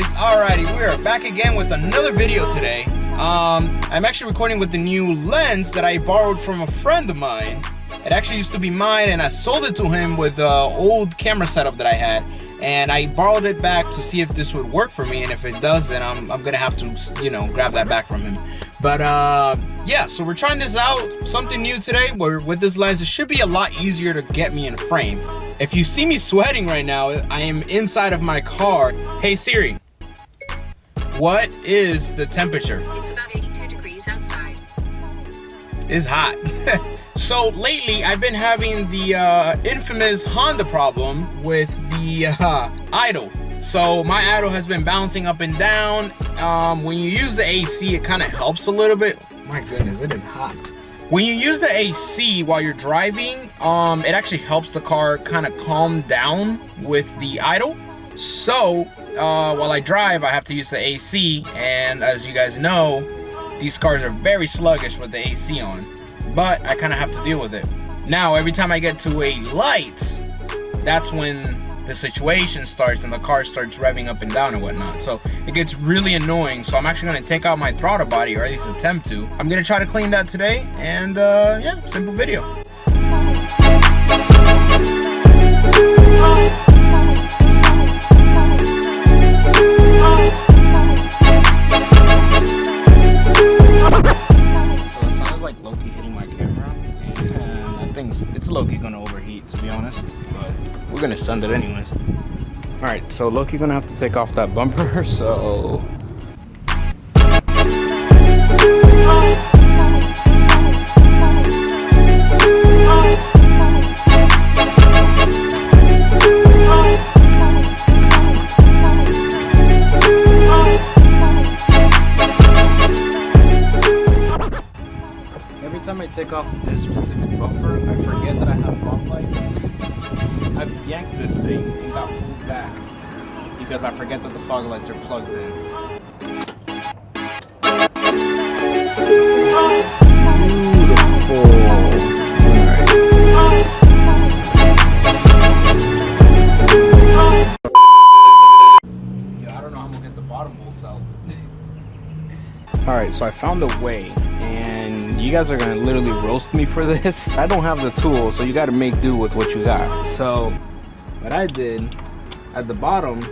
guys, alrighty, we are back again with another video today. I'm actually recording with the new lens that I borrowed from a friend of mine. It actually used to be mine and I sold it to him with the old camera setup that I had, and I borrowed it back to see if this would work for me, and if it does, then I'm gonna have to, you know, grab that back from him. But yeah, so we're trying this out, something new today, where with this lens it should be a lot easier to get me in frame. If you see me sweating right now, I am inside of my car. Hey Siri, what is the temperature? It's about 82 degrees outside. It's hot. So lately I've been having the infamous Honda problem with the idle. So my idle has been bouncing up and down. When you use the AC, it kind of helps a little bit. My goodness, it is hot. When you use the AC while you're driving, it actually helps the car kind of calm down with the idle. So while I drive, I have to use the AC, and as you guys know, these cars are very sluggish with the AC on, but I kind of have to deal with it. Now every time I get to a light, that's when the situation starts and the car starts revving up and down and whatnot. So it gets really annoying. So I'm actually going to take out my throttle body, or at least attempt to. I'm going to try to clean that today, and yeah, simple video. It's low-key gonna overheat, to be honest, but we're gonna send it anyways. All right, so low-key gonna have to take off that bumper, so every time I take off this specific bumper, I forget that I have fog lights. I've yanked this thing and got pulled back because I forget that the fog lights are plugged in. Beautiful. Alright. Yeah, I don't know how I'm gonna get the bottom bolts out. Alright, so I found a way, and you guys are gonna literally roast me for this. I don't have the tools, so you gotta make do with what you got. So what I did at the bottom,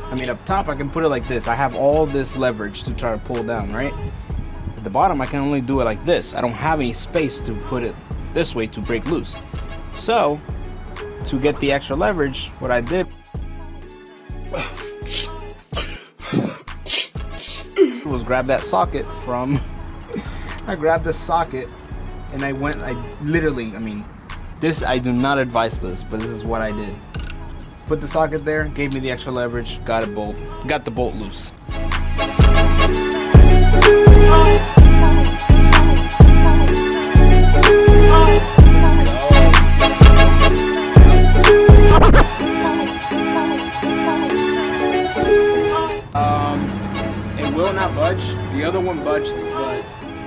I mean up top I can put it like this. I have all this leverage to try to pull down, right? At the bottom I can only do it like this. I don't have any space to put it this way to break loose. So to get the extra leverage, what I did was grab that socket from I grabbed this socket and I literally, I mean, this, I do not advise this, but this is what I did. Put the socket there, gave me the extra leverage, got the bolt loose. It will not budge. The other one budged, but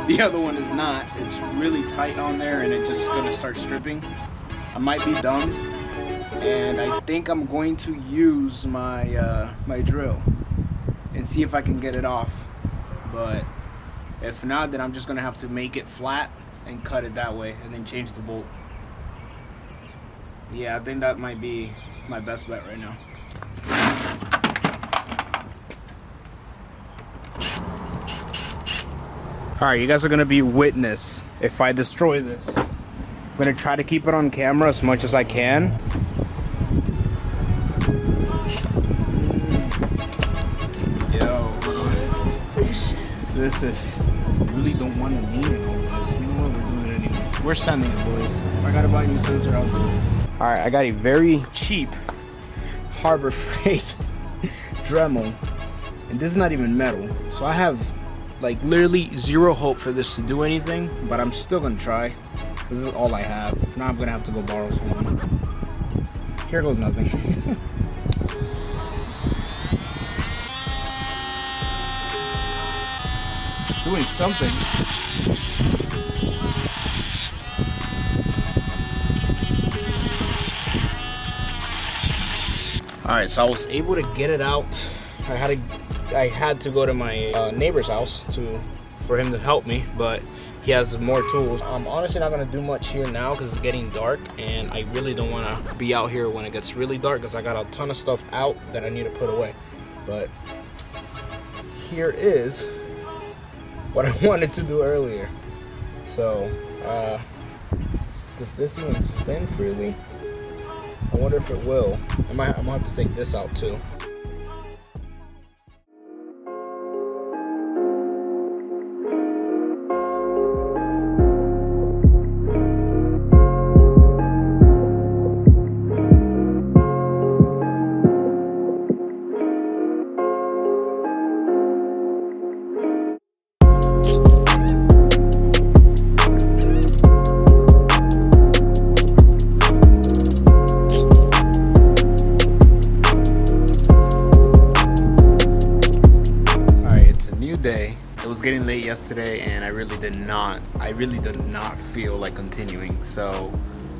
the other one is not. It's really tight on there and it's just gonna start stripping. I might be dumb, and I think I'm going to use my my drill and see if I can get it off. But if not, then I'm just gonna have to make it flat and cut it that way and then change the bolt. Yeah, I think that might be my best bet right now. Alright, you guys are gonna be witness if I destroy this. I'm gonna try to keep it on camera as much as I can. Yo, this is, I really don't want to lean in all this. You know what, we're doing it anyway. We're sending it, boys. I gotta buy a new sensor out there. Alright, I got a very cheap Harbor Freight Dremel, and this is not even metal. So I have like literally zero hope for this to do anything, but I'm still gonna try. This is all I have. If not, I'm gonna have to go borrow some. Here goes nothing. Doing something. Alright, so I was able to get it out. I had to I had to go to my neighbor's house for him to help me, but he has more tools. I'm honestly not gonna do much here now because it's getting dark, and I really don't want to be out here when it gets really dark because I got a ton of stuff out that I need to put away. But here is what I wanted to do earlier. So does this even spin freely? I wonder if it will. I'm gonna have to take this out too. Day. It was getting late yesterday, and I really did not feel like continuing. So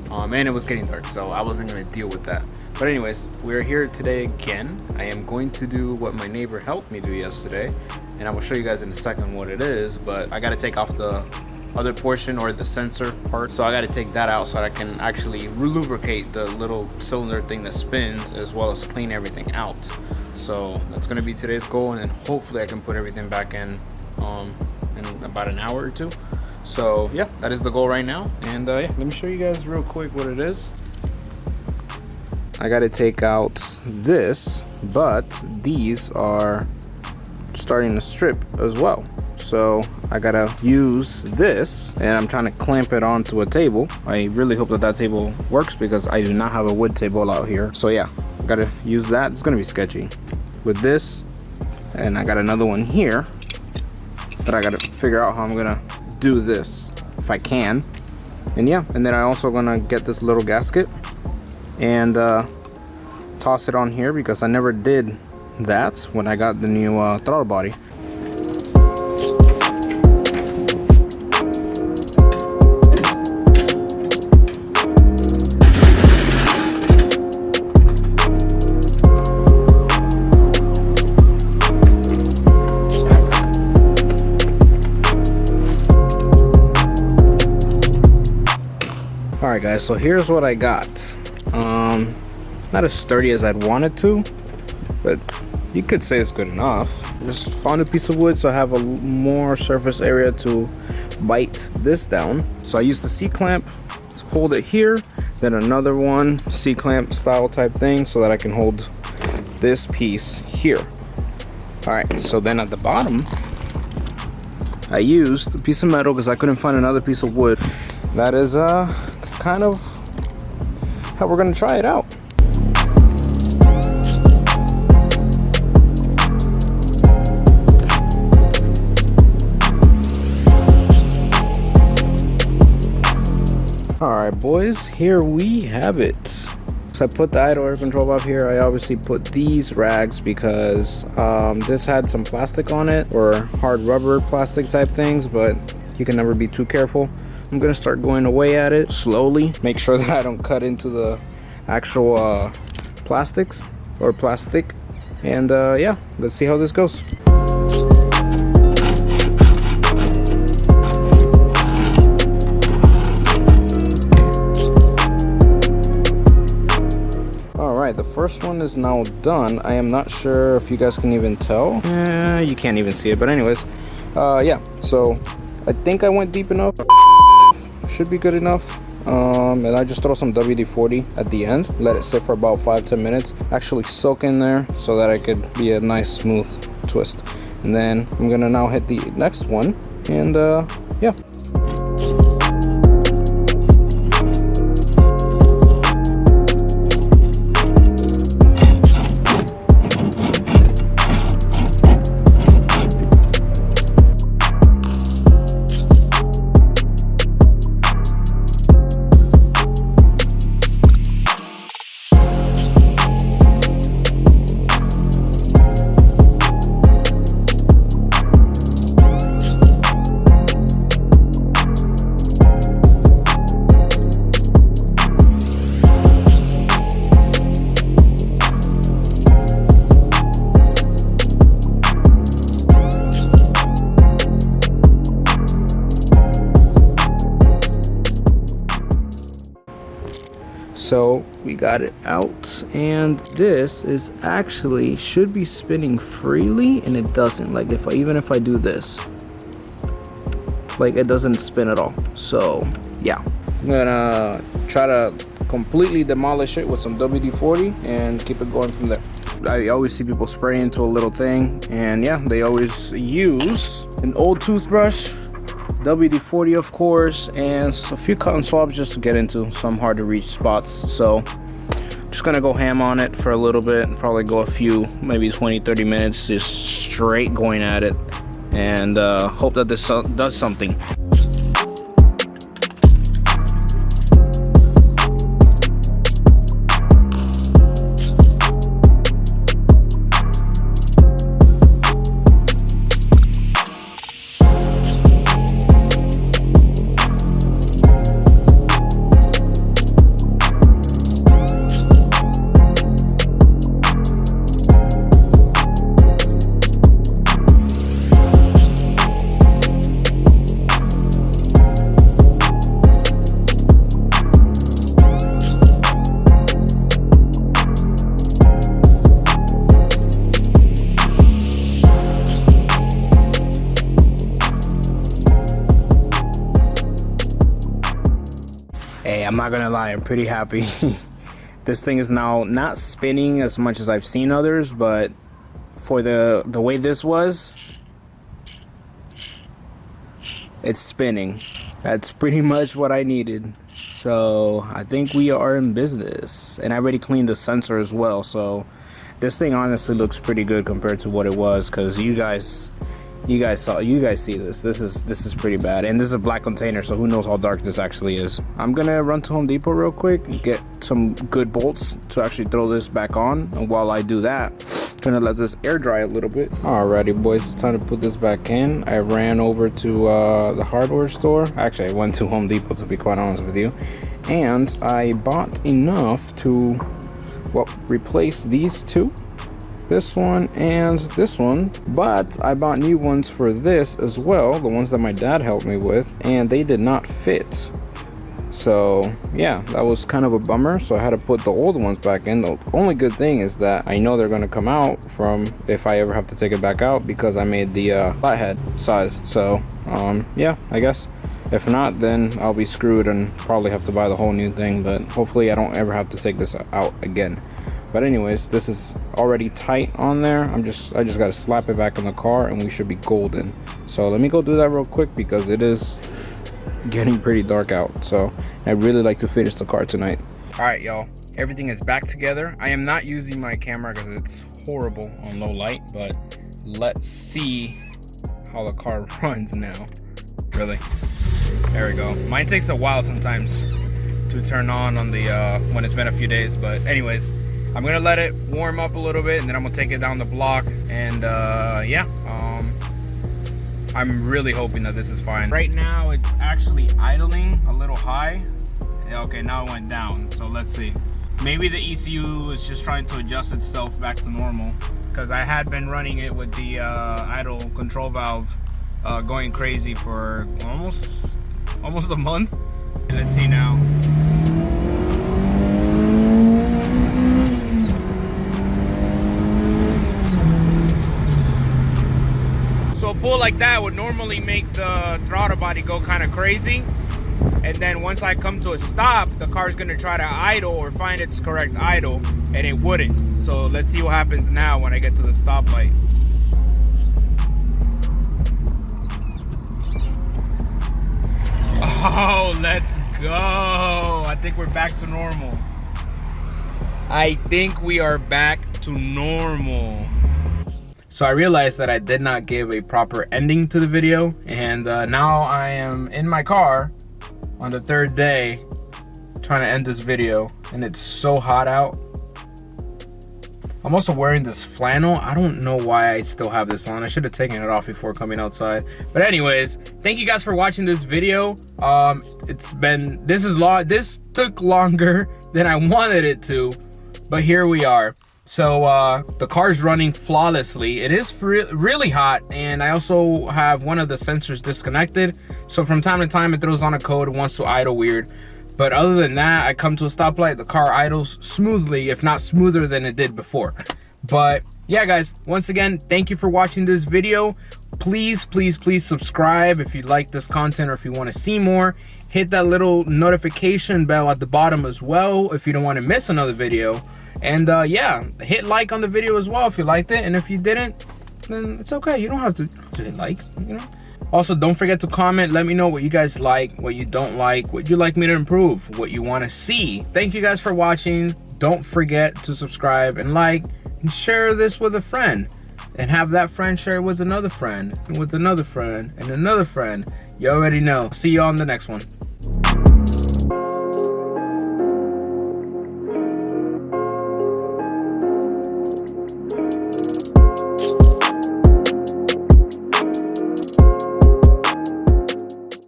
and it was getting dark, so I wasn't gonna deal with that. But anyways, we're here today again. I am going to do what my neighbor helped me do yesterday, and I will show you guys in a second what it is. But I got to take off the other portion, or the sensor part, so I got to take that out so that I can actually lubricate the little cylinder thing that spins, as well as clean everything out. So that's gonna be today's goal, and then hopefully I can put everything back in about an hour or two. So yeah, that is the goal right now. And yeah, let me show you guys real quick what it is. I gotta take out this, but these are starting to strip as well. So I gotta use this, and I'm trying to clamp it onto a table. I really hope that table works because I do not have a wood table out here. So yeah, gotta use that. It's gonna be sketchy with this, and I got another one here that I gotta figure out how I'm gonna do this if I can. And yeah, and then I also gonna get this little gasket and toss it on here because I never did that when I got the new throttle body. Alright guys, so here's what I got. Not as sturdy as I'd want it to, but you could say it's good enough. Just found a piece of wood so I have a more surface area to bite this down. So I used the C-clamp to hold it here, then another one C-clamp style type thing so that I can hold this piece here. Alright, so then at the bottom I used a piece of metal because I couldn't find another piece of wood. That is kind of how we're gonna try it out. Alright boys, here we have it. So I put the idle air control valve here. I obviously put these rags because this had some plastic on it, or hard rubber plastic type things, but you can never be too careful. I'm gonna start going away at it slowly, make sure that I don't cut into the actual plastics or plastic, and yeah, let's see how this goes. Alright, the first one is now done. I am not sure if you guys can even tell. You can't even see it, but anyways, yeah, so I think I went deep enough. Should be good enough. And I just throw some WD-40 at the end, let it sit for about 5-10 minutes, actually soak in there so that it could be a nice smooth twist. And then I'm gonna now hit the next one, and yeah. So we got it out, and this is actually should be spinning freely, and it doesn't. Like even if I do this, like it doesn't spin at all. So yeah, I'm gonna try to completely demolish it with some WD-40 and keep it going from there. I always see people spray into a little thing, and yeah, they always use an old toothbrush, WD-40 of course, and a few cotton swabs just to get into some hard to reach spots. So I'm just gonna go ham on it for a little bit, probably go a few, maybe 20-30 minutes just straight going at it, and hope that this does something. Hey, I'm not gonna lie, I'm pretty happy. This thing is now not spinning as much as I've seen others, but for the way this was, it's spinning. That's pretty much what I needed. So I think we are in business, and I already cleaned the sensor as well. So this thing honestly looks pretty good compared to what it was, because you guys see this. This is pretty bad, and this is a black container, so who knows how dark this actually is. I'm gonna run to Home Depot real quick and get some good bolts to actually throw this back on, and while I do that, I'm gonna let this air dry a little bit. Alrighty boys, it's time to put this back in. I ran over to the hardware store. Actually, I went to Home Depot, to be quite honest with you, and I bought enough to, well, replace these two, this one and this one, but I bought new ones for this as well, the ones that my dad helped me with, and they did not fit. So yeah, that was kind of a bummer, so I had to put the old ones back in. The only good thing is that I know they're going to come out from, if I ever have to take it back out, because I made the flathead size. So yeah, I guess if not, then I'll be screwed and probably have to buy the whole new thing, but hopefully I don't ever have to take this out again. But anyways, this is already tight on there. I just got to slap it back in the car and we should be golden. So let me go do that real quick, because it is getting pretty dark out. So I'd really like to finish the car tonight. All right, y'all, everything is back together. I am not using my camera because it's horrible on low light, but let's see how the car runs now. Really, there we go. Mine takes a while sometimes to turn on the when it's been a few days, but anyways, I'm gonna let it warm up a little bit, and then I'm gonna take it down the block, and yeah, I'm really hoping that this is fine. Right now it's actually idling a little high. Okay, now it went down, so let's see. Maybe the ECU is just trying to adjust itself back to normal, because I had been running it with the idle control valve going crazy for almost a month. And let's see now. So a pull like that would normally make the throttle body go kind of crazy, and then once I come to a stop, the car's gonna try to idle or find its correct idle, and it wouldn't. So let's see what happens now when I get to the stoplight. Oh, let's go. I think we're back to normal. I think we are back to normal. So I realized that I did not give a proper ending to the video, and now I am in my car on the third day trying to end this video, and it's so hot out. I'm also wearing this flannel. I don't know why I still have this on. I should have taken it off before coming outside. But anyways, thank you guys for watching this video. This took longer than I wanted it to, but here we are. So the car's running flawlessly. It is really hot, and I also have one of the sensors disconnected. So from time to time it throws on a code and wants to idle weird. But other than that, I come to a stoplight, the car idles smoothly, if not smoother than it did before. But yeah, guys, once again, thank you for watching this video. Please subscribe if you like this content or if you want to see more. Hit that little notification bell at the bottom as well if you don't want to miss another video. And yeah, hit like on the video as well if you liked it. And if you didn't, then it's okay. You don't have to hit like, you know. Also, don't forget to comment. Let me know what you guys like, what you don't like, what you like me to improve, what you want to see. Thank you guys for watching. Don't forget to subscribe and like and share this with a friend. And have that friend share it with another friend and with another friend and another friend. You already know. See you on the next one.